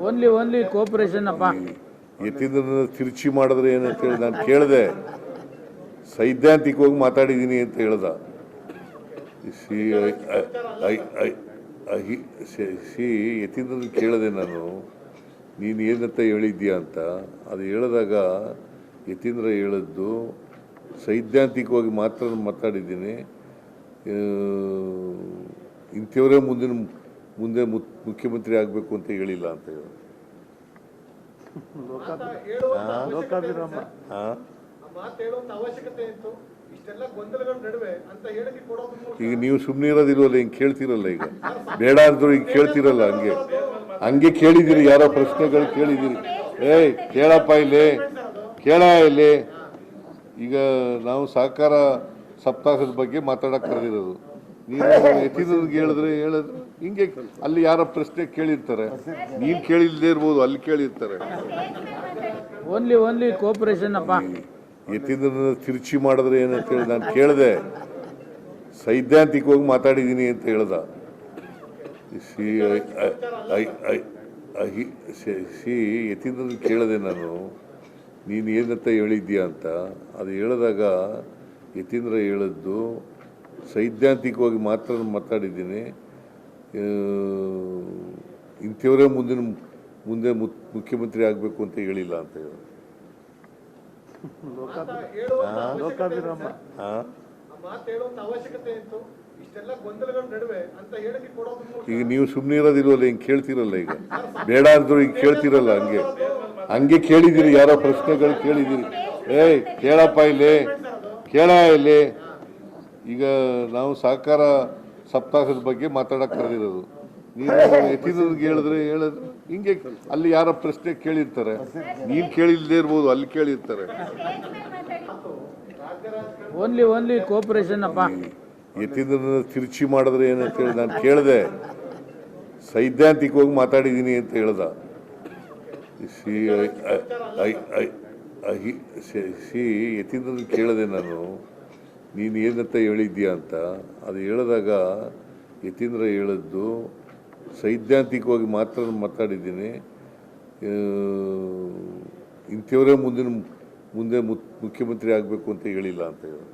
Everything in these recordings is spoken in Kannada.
ಓನ್ಲಿ ಕೋಪರೇಷನ್ ಅಪ್ಪ. ಯತೀಂದ್ರನ ತಿರುಚಿ ಮಾಡಿದ್ರೆ ಏನಂತ ಹೇಳಿ ನಾನು ಕೇಳಿದೆ. ಸೈದ್ಧಾಂತಿಕವಾಗಿ ಮಾತಾಡಿದ್ದೀನಿ ಅಂತ ಹೇಳ್ದ. ಯತೀಂದ್ರನ ಕೇಳಿದೆ ನಾನು, ನೀನು ಏನಂತ ಹೇಳಿದ್ಯಾ ಅಂತ. ಅದು ಹೇಳಿದಾಗ ಯತೀಂದ್ರ ಹೇಳಿದ್ದು ಸೈದ್ಧಾಂತಿಕವಾಗಿ ಮಾತ್ರ ಮಾತಾಡಿದ್ದೀನಿ, ಇಂಥವರೇ ಮುಂದೆ ಮುಖ್ಯಮಂತ್ರಿ ಆಗಬೇಕು ಅಂತ ಹೇಳಿಲ್ಲ ಅಂತ ಹೇಳಿ. ಈಗ ನೀವು ಸುಮ್ಮನೆ ಇರೋದಿಲ್ವಲ್ಲ, ಹಿಂಗೆ ಕೇಳ್ತಿರಲ್ಲ. ಈಗ ಬೇಡ ಅಂದ್ರು ಈಗ ಕೇಳ್ತಿರಲ್ಲ. ಹಂಗೆ ಕೇಳಿದಿರಿ, ಯಾರೋ ಪ್ರಶ್ನೆಗಳು ಕೇಳಿದಿರಿ. ಕೇಳಪ್ಪ ಇಲ್ಲಿ, ಇಲ್ಲಿ ಈಗ ನಾವು ಸಹಕಾರ ಸಪ್ತಾಹದ ಬಗ್ಗೆ ಮಾತಾಡಕ್ ಕರೆದಿರೋದು. ನೀವು ಯತೀಂದ್ರನಿಗೆ ಹೇಳಿದ್ರೆ ಹಿಂಗೆ ಅಲ್ಲಿ ಯಾರೋ ಪ್ರಶ್ನೆ ಕೇಳಿರ್ತಾರೆ, ನೀನ್ ಕೇಳಿಲ್ಲದೆ ಇರ್ಬೋದು, ಅಲ್ಲಿ ಕೇಳಿರ್ತಾರೆ. ಓನ್ಲಿ ಕೋಪರೇಷನ್ ಅಪ್ಪ. ಯತೀಂದ್ರನ ತಿರುಚಿ ಮಾಡಿದ್ರೆ ಏನಂತ ಹೇಳಿ ನಾನು ಕೇಳಿದೆ. ಸೈದ್ಧಾಂತಿಕವಾಗಿ ಮಾತಾಡಿದ್ದೀನಿ ಅಂತ ಹೇಳ್ದ. ಯತೀಂದ್ರನ ಕೇಳಿದೆ ನಾನು, ನೀನು ಏನಂತ ಹೇಳಿದ್ಯಾ ಅಂತ. ಅದು ಹೇಳಿದಾಗ ಯತೀಂದ್ರ ಹೇಳಿದ್ದು ಸೈದ್ಧಾಂತಿಕವಾಗಿ ಮಾತ್ರ ಮಾತಾಡಿದ್ದೀನಿ, ಇಂಥವರೇ ಮುಂದೆ ಮುಖ್ಯಮಂತ್ರಿ ಆಗಬೇಕು ಅಂತ ಹೇಳಿಲ್ಲ ಅಂತ ಹೇಳಿ. ಈಗ ನೀವು ಸುಮ್ಮನೆ ಇರೋದಿಲ್ವಲ್ಲ, ಹಿಂಗೆ ಕೇಳ್ತಿರಲ್ಲ. ಈಗ ಬೇಡ ಅಂದ್ರು ಈಗ ಕೇಳ್ತಿರಲ್ಲ. ಹಂಗೆ ಕೇಳಿದಿರಿ, ಯಾರೋ ಪ್ರಶ್ನೆಗಳು ಕೇಳಿದಿರಿ. ಕೇಳಪ್ಪ ಇಲ್ಲಿ, ಇಲ್ಲಿ ಈಗ ನಾವು ಸಹಕಾರ ಸಪ್ತಾಹದ ಬಗ್ಗೆ ಮಾತಾಡಕ್ ಕರೆದಿರೋದು. ನೀವು ಯತೀಂದ್ರನಿಗೆ ಹೇಳಿದ್ರೆ ಹಿಂಗೆ ಅಲ್ಲಿ ಯಾರೋ ಪ್ರಶ್ನೆ ಕೇಳಿರ್ತಾರೆ, ನೀನ್ ಕೇಳಿಲ್ಲದೆ ಇರ್ಬೋದು, ಅಲ್ಲಿ ಕೇಳಿರ್ತಾರೆ. ಓನ್ಲಿ ಕೋಪರೇಷನ್ ಅಪ್ಪ. ಯತೀಂದ್ರನ ತಿರುಚಿ ಮಾಡಿದ್ರೆ ಏನಂತ ಹೇಳಿ ನಾನು ಕೇಳಿದೆ. ಸೈದ್ಧಾಂತಿಕವಾಗಿ ಮಾತಾಡಿದ್ದೀನಿ ಅಂತ ಹೇಳ್ದ. ಯತೀಂದ್ರನ ಕೇಳಿದೆ ನಾನು, ನೀನು ಏನಂತ ಹೇಳಿದ್ಯಾ ಅಂತ. ಅದು ಹೇಳಿದಾಗ ಯತೀಂದ್ರ ಹೇಳಿದ್ದು ಸೈದ್ಧಾಂತಿಕವಾಗಿ ಮಾತ್ರ ಮಾತಾಡಿದ್ದೀನಿ, ಇಂಥವರೇ ಮುಂದೆ ಮುಖ್ಯಮಂತ್ರಿ ಆಗಬೇಕು ಅಂತ ಹೇಳಿಲ್ಲ ಅಂತ ಹೇಳಿ.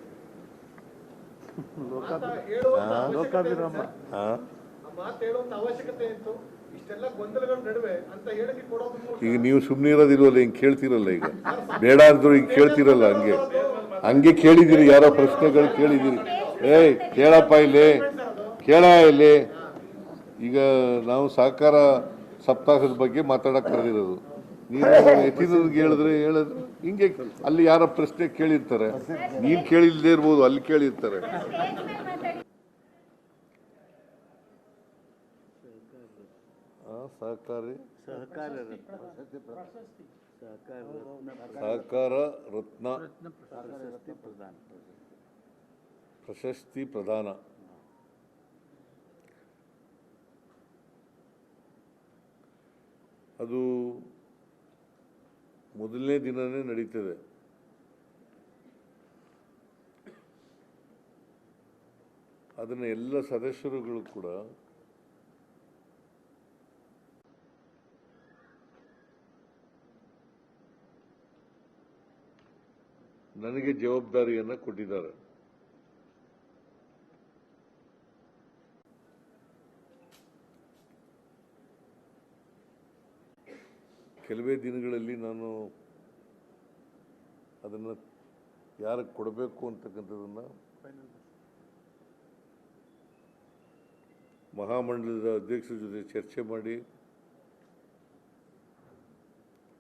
ಈಗ ನೀವು ಸುಮ್ಮನೆ ಇರೋದಿಲ್ವಲ್ಲ, ಹಿಂಗೆ ಕೇಳ್ತಿರಲ್ಲ. ಈಗ ಬೇಡ ಅಂದ್ರು ಈಗ ಕೇಳ್ತಿರಲ್ಲ. ಹಂಗೆ ಕೇಳಿದಿರಿ, ಯಾರೋ ಪ್ರಶ್ನೆಗಳು ಕೇಳಿದಿರಿ. ಕೇಳಪ್ಪ ಇಲ್ಲಿ, ಇಲ್ಲಿ ಈಗ ನಾವು ಸಹಕಾರ ಸಪ್ತಾಹದ ಬಗ್ಗೆ ಮಾತಾಡಕ್ ಕರೆದಿರೋದು. ನೀವು ಯತೀಂದ್ರನಿಗೆ ಹೇಳಿದ್ರೆ ಹಿಂಗೆ ಅಲ್ಲಿ ಯಾರೋ ಪ್ರಶ್ನೆ ಕೇಳಿರ್ತಾರೆ, ನೀನ್ ಕೇಳಿಲ್ಲದೆ ಇರ್ಬೋದು, ಅಲ್ಲಿ ಕೇಳಿರ್ತಾರೆ. ಸಹಕಾರ ರತ್ನ ಪ್ರಶಸ್ತಿ ಪ್ರದಾನ. ಅದು ಮೊದಲನೇ ದಿನನೇ ನಡೀತದೆ. ಅದನ್ನು ಎಲ್ಲ ಸದಸ್ಯರುಗಳು ಕೂಡ ನನಗೆ ಜವಾಬ್ದಾರಿಯನ್ನು ಕೊಟ್ಟಿದ್ದಾರೆ. ಕೆಲವೇ ದಿನಗಳಲ್ಲಿ ನಾನು ಅದನ್ನು ಯಾರಿಗೆ ಕೊಡಬೇಕು ಅಂತಕ್ಕಂಥದ್ದನ್ನು ಮಹಾಮಂಡಲದ ಅಧ್ಯಕ್ಷರ ಜೊತೆ ಚರ್ಚೆ ಮಾಡಿ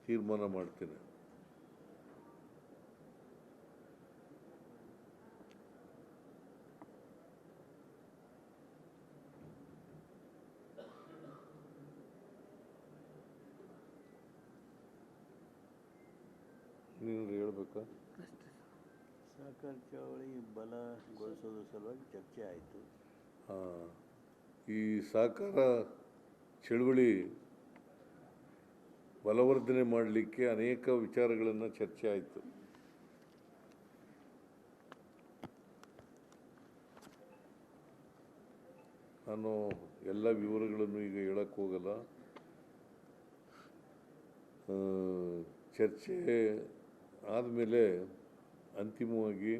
ತೀರ್ಮಾನ ಮಾಡ್ತೇನೆ. ನೀನು ಹೇಳ್ಬೇಕಾ? ಸಹಕಾರ ಚಳವಳಿ ಬಲಗೊಳಿಸೋದ್ರ ಸಲುವಾಗಿ ಚರ್ಚೆ ಆಯಿತು. ಈ ಸಹಕಾರ ಚಳವಳಿ ಬಲವರ್ಧನೆ ಮಾಡಲಿಕ್ಕೆ ಅನೇಕ ವಿಚಾರಗಳನ್ನು ಚರ್ಚೆ ಆಯಿತು. ನಾನು ಎಲ್ಲ ವಿವರಗಳನ್ನು ಈಗ ಹೇಳಕ್ಕೆ ಹೋಗಲ್ಲ. ಚರ್ಚೆ ಆದಮೇಲೆ ಅಂತಿಮವಾಗಿ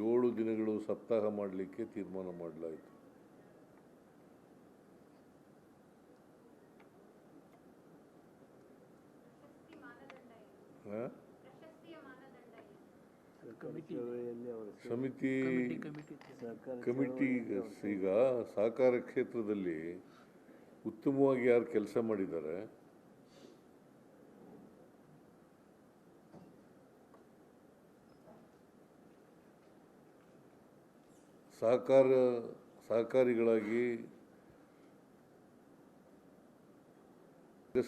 7 ದಿನಗಳು ಸಪ್ತಾಹ ಮಾಡಲಿಕ್ಕೆ ತೀರ್ಮಾನ ಮಾಡಲಾಯಿತು. ಚಳವಳಿಯಲ್ಲಿ ಅವರ ಸಮಿತಿ ಸಹಕಾರ ಕಮಿಟಿ ಈಗ ಸಹಕಾರ ಕ್ಷೇತ್ರದಲ್ಲಿ ಉತ್ತಮವಾಗಿ ಯಾರು ಕೆಲಸ ಮಾಡಿದ್ದಾರೆ ಸಹಕಾರಿಗಳಾಗಿ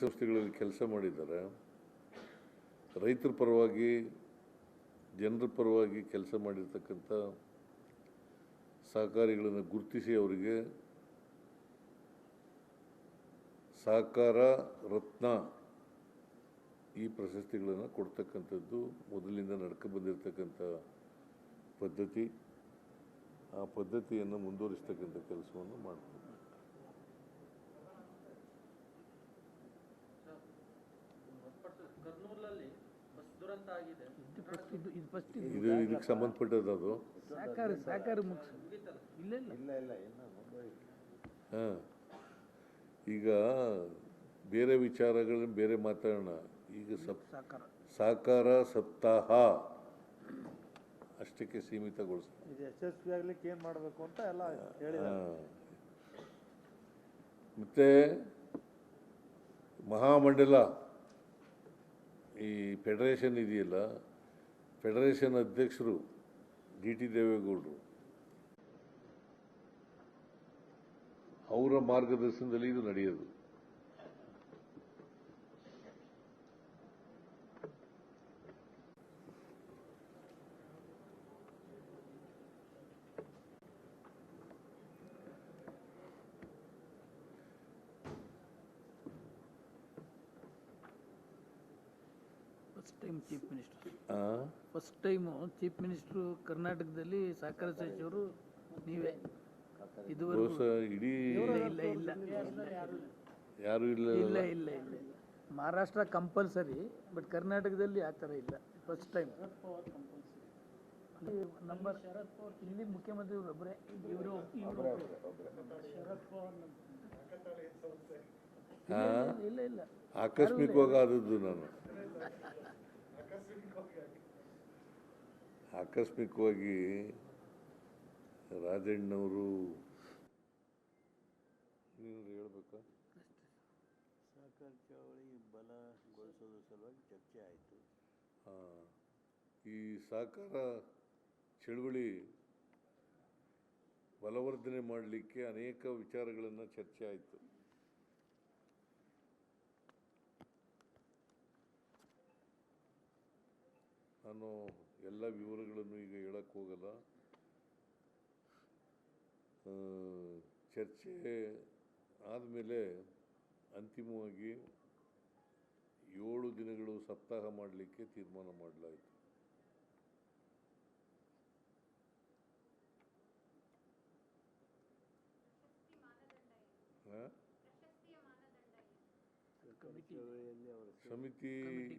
ಸಂಸ್ಥೆಗಳಲ್ಲಿ ಕೆಲಸ ಮಾಡಿದ್ದಾರೆ, ರೈತರ ಪರವಾಗಿ ಜನರ ಪರವಾಗಿ ಕೆಲಸ ಮಾಡಿರ್ತಕ್ಕಂಥ ಸಹಕಾರಿಗಳನ್ನು ಗುರುತಿಸಿ ಅವರಿಗೆ ಸಹಕಾರ ರತ್ನ ಈ ಪ್ರಶಸ್ತಿಗಳನ್ನು ಕೊಡ್ತಕ್ಕಂಥದ್ದು ಮೊದಲಿಂದ ನಡ್ಕೊ ಬಂದಿರತಕ್ಕಂಥ ಪದ್ಧತಿ. ಆ ಪದ್ಧತಿಯನ್ನು ಮುಂದುವರಿಸ್ತಕ್ಕಂಥ ಕೆಲಸವನ್ನು ಮಾಡ್ತಾರೆ. ಇದು ಇದಕ್ಕೆ ಸಂಬಂಧಪಟ್ಟದ್ದು ಅದು. ಹಾಂ, ಈಗ ಬೇರೆ ವಿಚಾರಗಳನ್ನ ಬೇರೆ ಮಾತಾಡೋಣ. ಈಗ ಸಹಕಾರ ಸಪ್ತಾಹ ಅಷ್ಟಕ್ಕೆ ಸೀಮಿತಗೊಳಿಸ. ಇದು ಯಶಸ್ವಿ ಆಗ್ಲಿಕ್ಕೆ ಏನು ಮಾಡಬೇಕು ಅಂತ ಎಲ್ಲ ಹೇಳಿದ್ದಾರೆ. ಮತ್ತೆ ಮಹಾಮಂಡಲ ಈ ಫೆಡರೇಷನ್ ಇದೆಯಲ್ಲ, ಫೆಡರೇಷನ್ ಅಧ್ಯಕ್ಷರು DT ದೇವೇಗೌಡರು ಅವರ ಮಾರ್ಗದರ್ಶನದಲ್ಲಿ ಇದು ನಡೆಯೋದು. ಫಸ್ಟ್ ಟೈಮು ಚೀಫ್ ಮಿನಿಸ್ಟ್ರು ಕರ್ನಾಟಕದಲ್ಲಿ ಸಹಕಾರ ಸಚಿವರು ನೀವೇ. ಇದುವರೆಗೂ ಇಡೀ ಇಲ್ಲ ಯಾರು ಇಲ್ಲ. ಮಹಾರಾಷ್ಟ್ರ ಕಂಪಲ್ಸರಿ, ಬಟ್ ಕರ್ನಾಟಕದಲ್ಲಿ ಆ ಥರ ಇಲ್ಲ. ಫಸ್ಟ್ ಟೈಮ್ ನಂಬರ್ ಇಲ್ಲಿ ಮುಖ್ಯಮಂತ್ರಿ ಒಬ್ಬರೇ, ಇಲ್ಲ ಆಕಸ್ಮಿಕವಾಗಿ ಆದದ್ದು. ನಾನು ಆಕಸ್ಮಿಕವಾಗಿ ರಾಜಣ್ಣವರು ನೀವು ಹೇಳ್ಬೇಕಾ? ಸಹಕಾರ ಚಳವಳಿ ಬಲಗೊಳಿಸೋದ್ರ ಸಲುವಾಗಿ ಚರ್ಚೆ ಆಯಿತು. ಈ ಸಹಕಾರ ಚಳವಳಿ ಬಲವರ್ಧನೆ ಮಾಡಲಿಕ್ಕೆ ಅನೇಕ ವಿಚಾರಗಳನ್ನು ಚರ್ಚೆ ಆಯಿತು. ನಾನು ಎಲ್ಲ ವಿವರಗಳನ್ನು ಈಗ ಹೇಳಕ್ಕೆ ಹೋಗಲ್ಲ. ಚರ್ಚೆ ಆದಮೇಲೆ ಅಂತಿಮವಾಗಿ 7 ದಿನಗಳು ಸಪ್ತಾಹ ಮಾಡಲಿಕ್ಕೆ ತೀರ್ಮಾನ ಮಾಡಲಾಯಿತು. ಚಳವಳಿಯಲ್ಲಿ ಅವರ ಸಮಿತಿ